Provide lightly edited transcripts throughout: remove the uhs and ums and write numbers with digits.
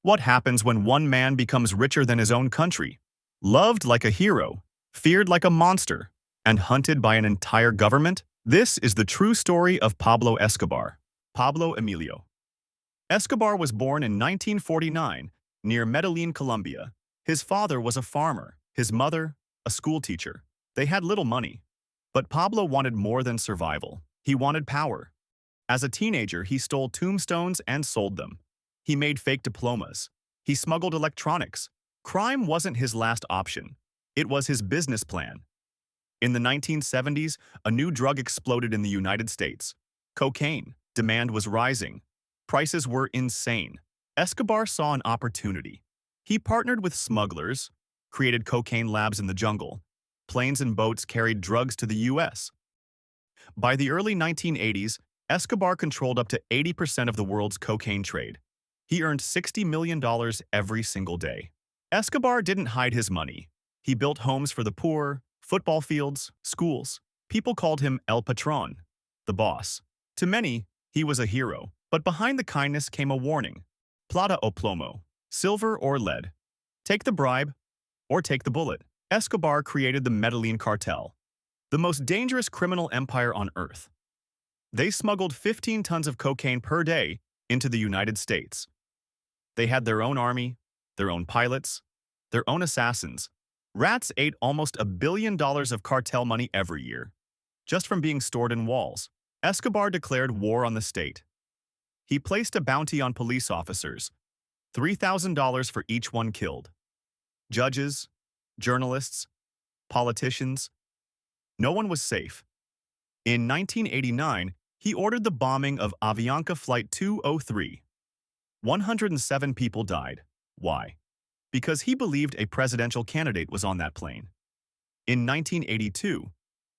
What happens when one man becomes richer than his own country? Loved like a hero, feared like a monster, and hunted by an entire government? This is the true story of Pablo Escobar. Pablo Emilio Escobar was born in 1949 near Medellin, Colombia. His father was a farmer, his mother, a schoolteacher. They had little money. But Pablo wanted more than survival. He wanted power. As a teenager, he stole tombstones and sold them. He made fake diplomas. He smuggled electronics. Crime wasn't his last option. It was his business plan. In the 1970s, a new drug exploded in the United States. Cocaine. Demand was rising. Prices were insane. Escobar saw an opportunity. He partnered with smugglers, created cocaine labs in the jungle. Planes and boats carried drugs to the U.S. By the early 1980s, Escobar controlled up to 80% of the world's cocaine trade. He earned $60 million every single day. Escobar didn't hide his money. He built homes for the poor, football fields, schools. People called him El Patron, the boss. To many, he was a hero. But behind the kindness came a warning. Plata o plomo, silver or lead. Take the bribe or take the bullet. Escobar created the Medellin cartel, the most dangerous criminal empire on earth. They smuggled 15 tons of cocaine per day into the United States. They had their own army, their own pilots, their own assassins. Rats ate almost $1 billion of cartel money every year, just from being stored in walls. Escobar declared war on the state. He placed a bounty on police officers, $3,000 for each one killed. Judges, journalists, politicians, no one was safe. In 1989, he ordered the bombing of Avianca Flight 203. 107 people died. Why? Because he believed a presidential candidate was on that plane. In 1982,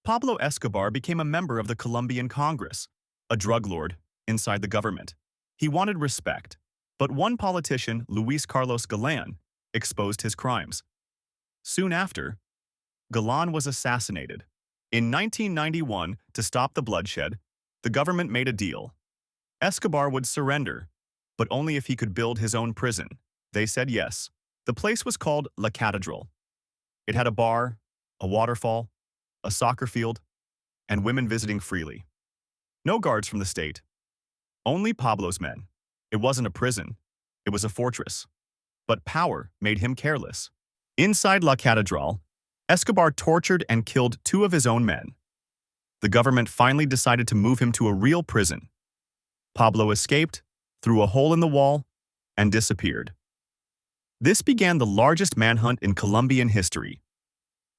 Pablo Escobar became a member of the Colombian Congress, a drug lord inside the government. He wanted respect, but one politician, Luis Carlos Galan, exposed his crimes. Soon after, Galan was assassinated. In 1991, to stop the bloodshed, the government made a deal. Escobar would surrender, but only if he could build his own prison. They said yes. The place was called La Catedral. It had a bar, a waterfall, a soccer field, and women visiting freely. No guards from the state. Only Pablo's men. It wasn't a prison. It was a fortress. But power made him careless. Inside La Catedral, Escobar tortured and killed 2 of his own men. The government finally decided to move him to a real prison. Pablo escaped, through a hole in the wall, and disappeared. This began the largest manhunt in Colombian history.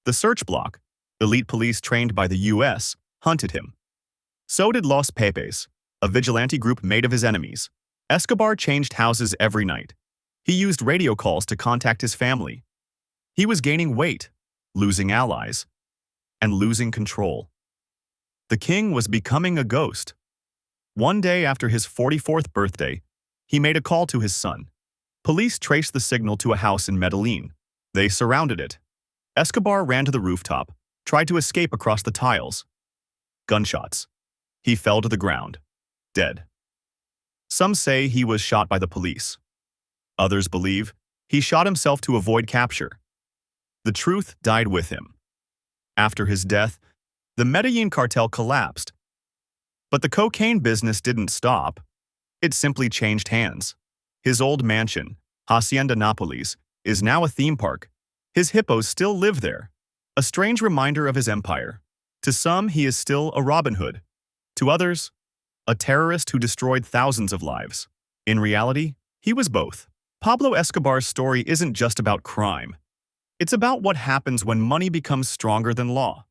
The search block, elite police trained by the U.S., hunted him. So did Los Pepes, a vigilante group made of his enemies. Escobar changed houses every night. He used radio calls to contact his family. He was gaining weight, losing allies, and losing control. The king was becoming a ghost. One day after his 44th birthday, he made a call to his son. Police traced the signal to a house in Medellin. They surrounded it. Escobar ran to the rooftop, tried to escape across the tiles. Gunshots. He fell to the ground, dead. Some say he was shot by the police. Others believe he shot himself to avoid capture. The truth died with him. After his death, the Medellin cartel collapsed. But the cocaine business didn't stop. It simply changed hands. His old mansion, Hacienda Nápoles, is now a theme park. His hippos still live there, a strange reminder of his empire. To some, he is still a Robin Hood. To others, a terrorist who destroyed thousands of lives. In reality, he was both. Pablo Escobar's story isn't just about crime. It's about what happens when money becomes stronger than law,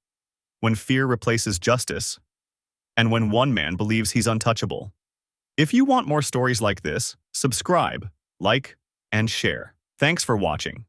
when fear replaces justice, and when one man believes he's untouchable. If you want more stories like this, subscribe, like, and share. Thanks for watching.